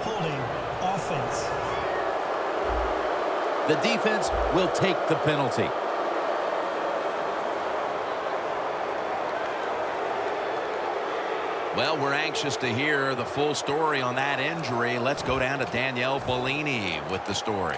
holding offense. The defense will take the penalty. Well, we're anxious to hear the full story on that injury. Let's go down to Danielle Bellini with the story.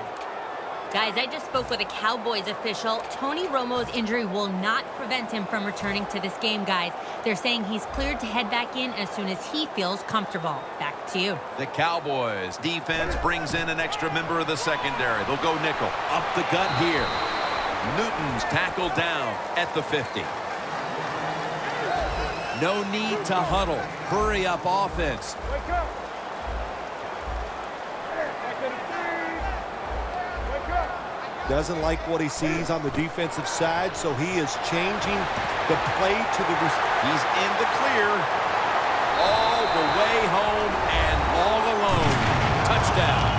Guys, I just spoke with a Cowboys official. Tony Romo's injury will not prevent him from returning to this game, guys. They're saying he's cleared to head back in as soon as he feels comfortable. Back to you. The Cowboys defense brings in an extra member of the secondary. They'll go nickel. Up the gut here. Newton's tackled down at the 50. No need to huddle. Hurry up offense. Doesn't like what he sees on the defensive side, so he is changing the play to the... He's in the clear. All the way home and all alone. Touchdown.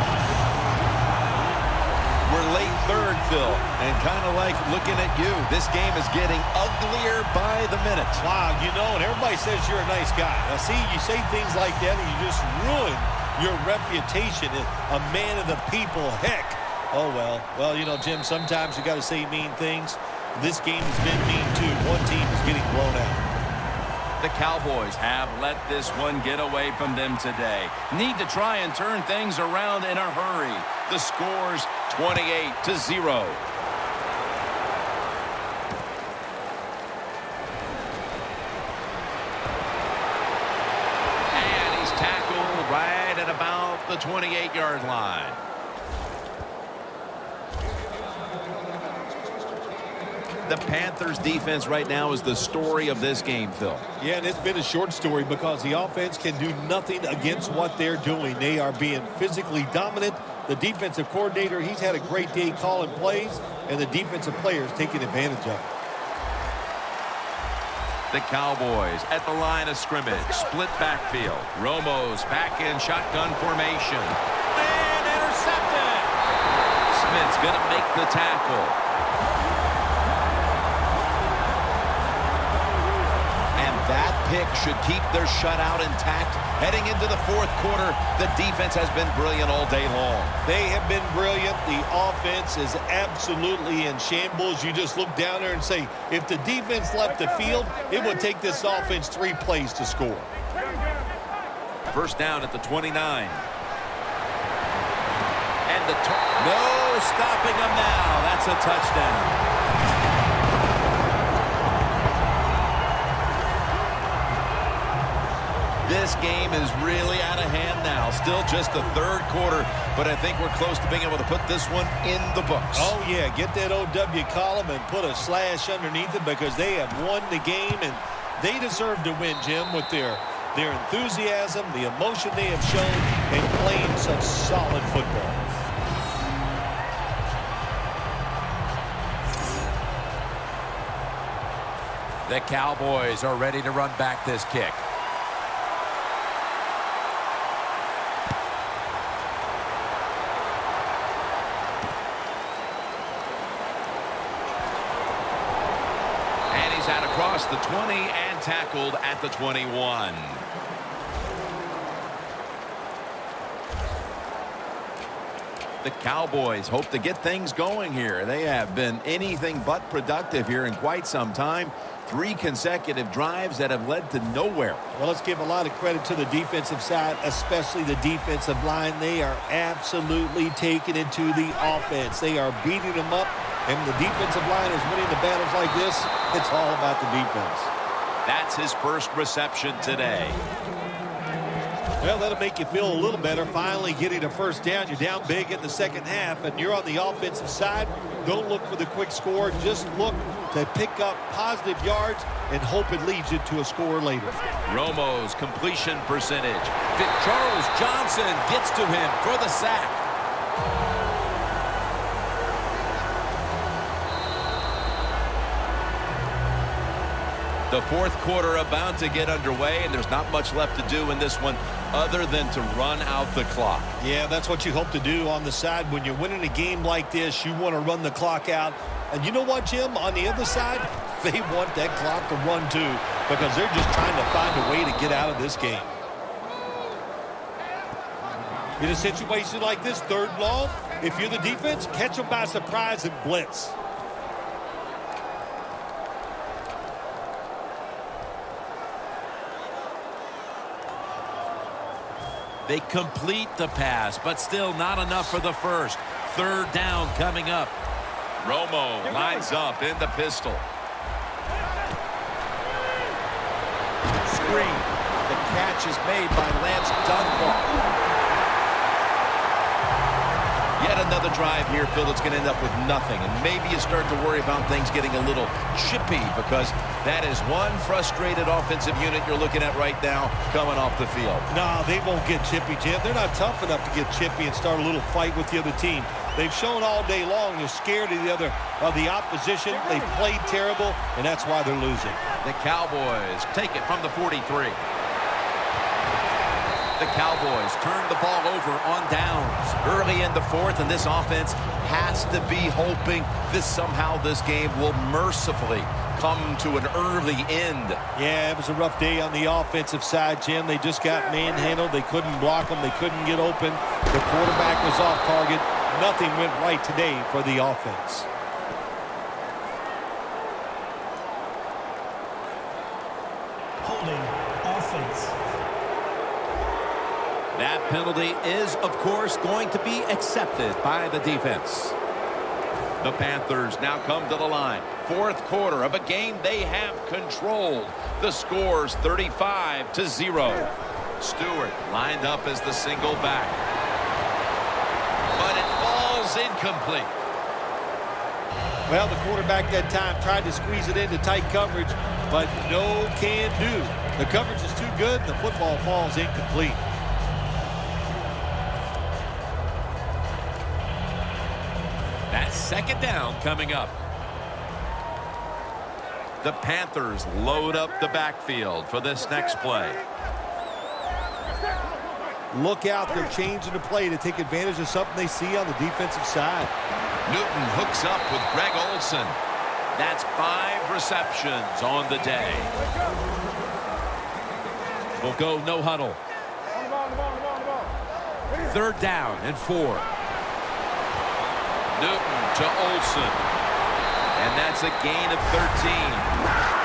We're late third, Phil, and kind of like looking at you. This game is getting uglier by the minute. Wow, you know, and everybody says you're a nice guy. Now, see, you say things like that, and you just ruin your reputation as a man of the people. Heck. Oh, well. Well, you know, Jim, sometimes you got to say mean things. This game has been mean, too. One team is getting blown out. The Cowboys have let this one get away from them today. Need to try and turn things around in a hurry. The score's 28-0. And he's tackled right at about the 28-yard line. The Panthers defense right now is the story of this game, Phil. Yeah, and it's been a short story because the offense can do nothing against what they're doing. They are being physically dominant. The defensive coordinator, he's had a great day calling plays, and the defensive players taking advantage of it. The Cowboys at the line of scrimmage. Split backfield. Romo's back in shotgun formation. And intercepted. Smith's going to make the tackle. That pick should keep their shutout intact. Heading into the fourth quarter, the defense has been brilliant all day long. They have been brilliant. The offense is absolutely in shambles. You just look down there and say, if the defense left the field, it would take this offense 3 plays to score. First down at the 29. And no stopping them now. That's a touchdown. This game is really out of hand now. Still just the third quarter, but I think we're close to being able to put this one in the books. Oh, yeah. Get that OW column and put a slash underneath it because they have won the game, and they deserve to win, Jim, with their enthusiasm, the emotion they have shown, and playing such solid football. The Cowboys are ready to run back this kick. Out across the 20 and tackled at the 21. The Cowboys hope to get things going here. They have been anything but productive here in quite some time. 3 consecutive drives that have led to nowhere. Well, let's give a lot of credit to the defensive side, especially the defensive line. They are absolutely taking it to the offense. They are beating them up. And the defensive line is winning the battles like this. It's all about the defense. That's his first reception today. Well, that'll make you feel a little better. Finally getting a first down. You're down big in the second half, and you're on the offensive side. Don't look for the quick score. Just look to pick up positive yards and hope it leads you to a score later. Romo's completion percentage. Charles Johnson gets to him for the sack. The fourth quarter about to get underway, and there's not much left to do in this one other than to run out the clock. Yeah, that's what you hope to do on the side. When you're winning a game like this, you want to run the clock out. And you know what, Jim? On the other side, they want that clock to run too because they're just trying to find a way to get out of this game. In a situation like this, 3rd and long, if you're the defense, catch them by surprise and blitz. They complete the pass, but still not enough for the first. 3rd down coming up. Romo lines up in the pistol. Screen. The catch is made by Lance Dunbar. Yet another drive here, Phil, that's going to end up with nothing. And maybe you start to worry about things getting a little chippy, because that is one frustrated offensive unit you're looking at right now coming off the field. No, they won't get chippy, Jim. They're not tough enough to get chippy and start a little fight with the other team. They've shown all day long they're scared of the opposition. They've played terrible, and that's why they're losing. The Cowboys take it from the 43. The Cowboys turn the ball over on downs early in the 4th, and this offense has to be hoping somehow this game will mercifully come to an early end. Yeah, it was a rough day on the offensive side, Jim. They just got manhandled. They couldn't block them. They couldn't get open. The quarterback was off target. Nothing went right today for the offense. Holding offense. That penalty is, of course, going to be accepted by the defense. The Panthers now come to the line. 4th quarter of a game they have controlled. The score's 35-0. Stewart lined up as the single back. But it falls incomplete. Well, the quarterback that time tried to squeeze it into tight coverage, but no can do. The coverage is too good, and the football falls incomplete. That's 2nd down coming up. The Panthers load up the backfield for this next play. Look out, they're changing the play to take advantage of something they see on the defensive side. Newton hooks up with Greg Olsen. That's 5 receptions on the day. We'll go no huddle. 3rd down and 4. Newton to Olsen. And that's a gain of 13.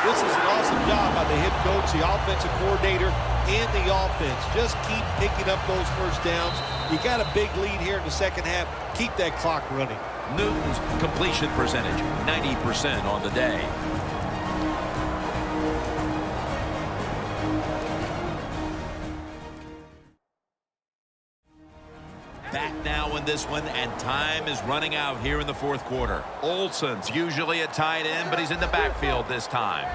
This is an awesome job by the head coach, the offensive coordinator, and the offense. Just keep picking up those first downs. You got a big lead here in the 2nd half. Keep that clock running. Newton's completion percentage, 90% on the day. Back now in this one, and time is running out here in the 4th quarter. Olsen's usually a tight end, but he's in the backfield this time.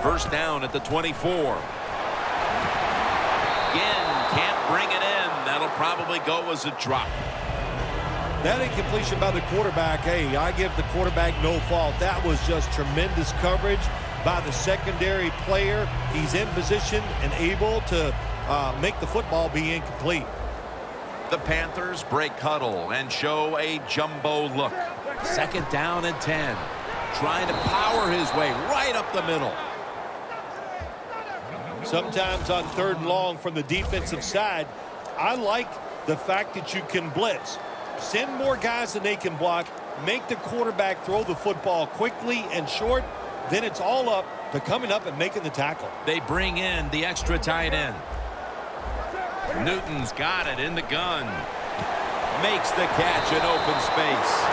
1st down at the 24. Again, can't bring it in. That'll probably go as a drop. That incompletion by the quarterback, hey, I give the quarterback no fault. That was just tremendous coverage by the secondary player. He's in position and able to make the football be incomplete. The Panthers break huddle and show a jumbo look. 2nd down and 10. Trying to power his way right up the middle. Sometimes on 3rd and long from the defensive side, I like the fact that you can blitz. Send more guys than they can block. Make the quarterback throw the football quickly and short. Then it's all up to coming up and making the tackle. They bring in the extra tight end. Newton's got it in the gun. Makes the catch in open space.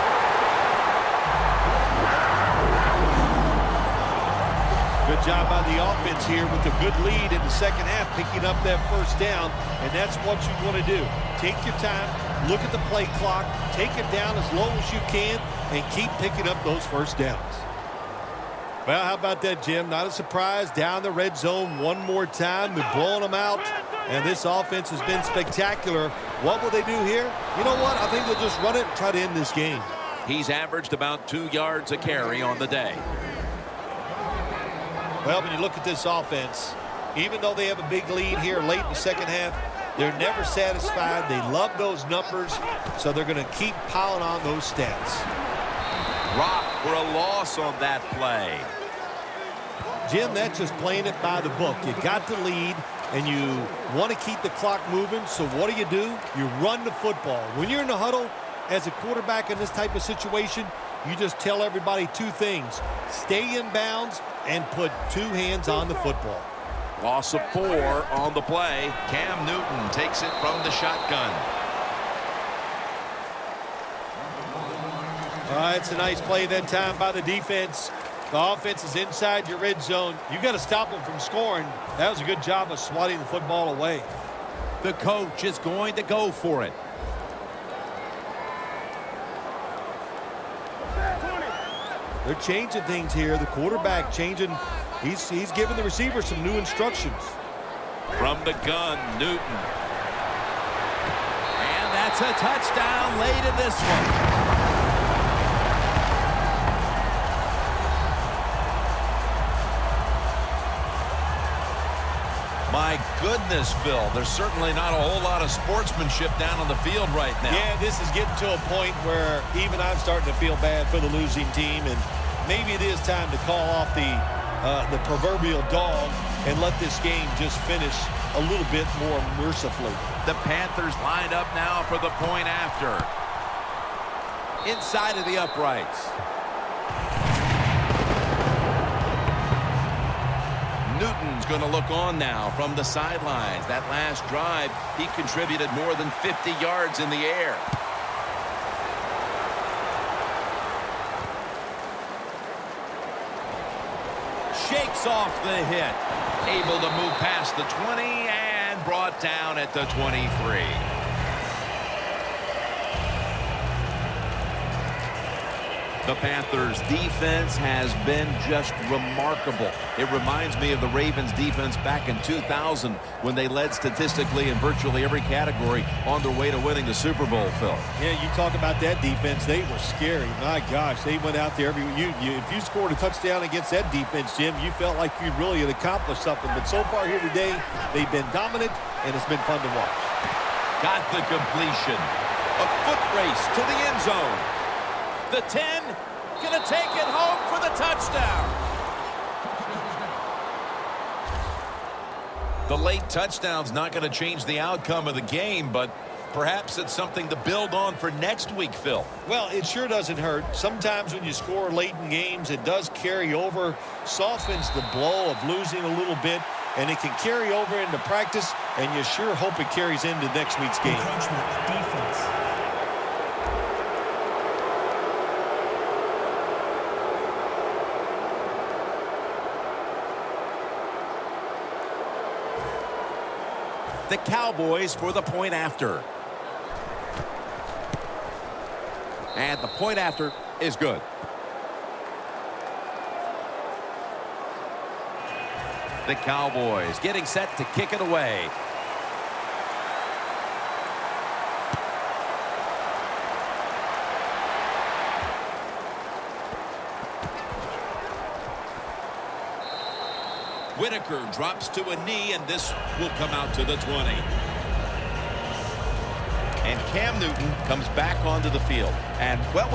Good job by the offense here with a good lead in the 2nd half, picking up that 1st down, and that's what you want to do. Take your time, look at the play clock, take it down as low as you can, and keep picking up those 1st downs. Well, how about that, Jim? Not a surprise. Down the red zone one more time. They're blowing them out, and this offense has been spectacular. What will they do here? You know what? I think they'll just run it and try to end this game. He's averaged about 2 yards a carry on the day. Well, when you look at this offense, even though they have a big lead here late in the 2nd half, they're never satisfied. They love those numbers, so they're going to keep piling on those stats. Rock for a loss on that play. Jim, that's just playing it by the book. You got the lead. and you want to keep the clock moving. So what do? You run the football. When you're in the huddle as a quarterback in this type of situation, you just tell everybody two things. Stay in bounds and put two hands on the football. Loss of 4 on the play. Cam Newton takes it from the shotgun. All right, it's a nice play that time by the defense. The offense is inside your red zone. You got to stop them from scoring. That was a good job of swatting the football away. The coach is going to go for it. They're changing things here. The quarterback changing. He's giving the receiver some new instructions. From the gun, Newton. And that's a touchdown late in this one. My goodness, Phil, there's certainly not a whole lot of sportsmanship down on the field right now. Yeah, this is getting to a point where even I'm starting to feel bad for the losing team, and maybe it is time to call off the proverbial dog and let this game just finish a little bit more mercifully. The Panthers lined up now for the point after. Inside of the uprights. Newton's going to look on now from the sidelines. That last drive, he contributed more than 50 yards in the air. Shakes off the hit. Able to move past the 20 and brought down at the 23. The Panthers' defense has been just remarkable. It reminds me of the Ravens' defense back in 2000 when they led statistically in virtually every category on their way to winning the Super Bowl, Phil. Yeah, you talk about that defense. They were scary. My gosh, they went out there. If you scored a touchdown against that defense, Jim, you felt like you really had accomplished something. But so far here today, they've been dominant, and it's been fun to watch. Got the completion. A foot race to the end zone. The 10, gonna take it home for the touchdown. The late touchdown's not going to change the outcome of the game, but perhaps it's something to build on for next week, Phil. Well, it sure doesn't hurt. Sometimes when you score late in games, it does carry over, softens the blow of losing a little bit, and it can carry over into practice, and you sure hope it carries into next week's game. Encroachment defense. The Cowboys for the point after. And the point after is good. The Cowboys getting set to kick it away. Whitaker drops to a knee, and this will come out to the 20. And Cam Newton comes back onto the field. And, well,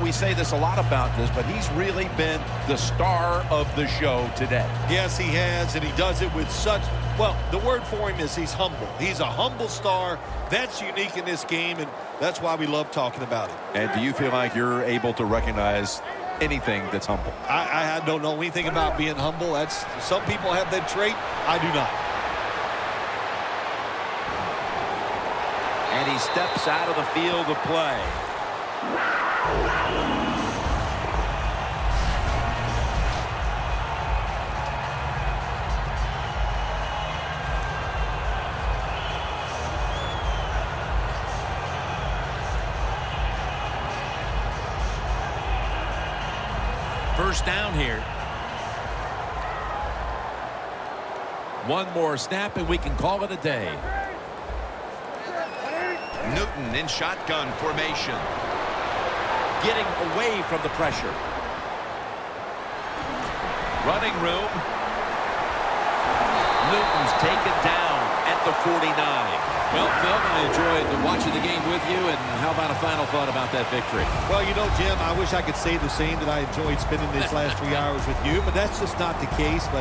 we say this a lot about this, but he's really been the star of the show today. Yes, he has, and he does it with such, well, the word for him is he's humble. He's a humble star. That's unique in this game, and that's why we love talking about it. And do you feel like you're able to recognize anything that's humble? I don't know anything about being humble. Some people have that trait. I do not. And he steps out of the field of play. First down here. One more snap and we can call it a day. Newton in shotgun formation. Getting away from the pressure. Running room. Newton's taken down at the 49. Well, Phil, I enjoyed watching the game with you, and how about a final thought about that victory? Well, you know, Jim, I wish I could say the same, that I enjoyed spending these last 3 hours with you, but that's just not the case. But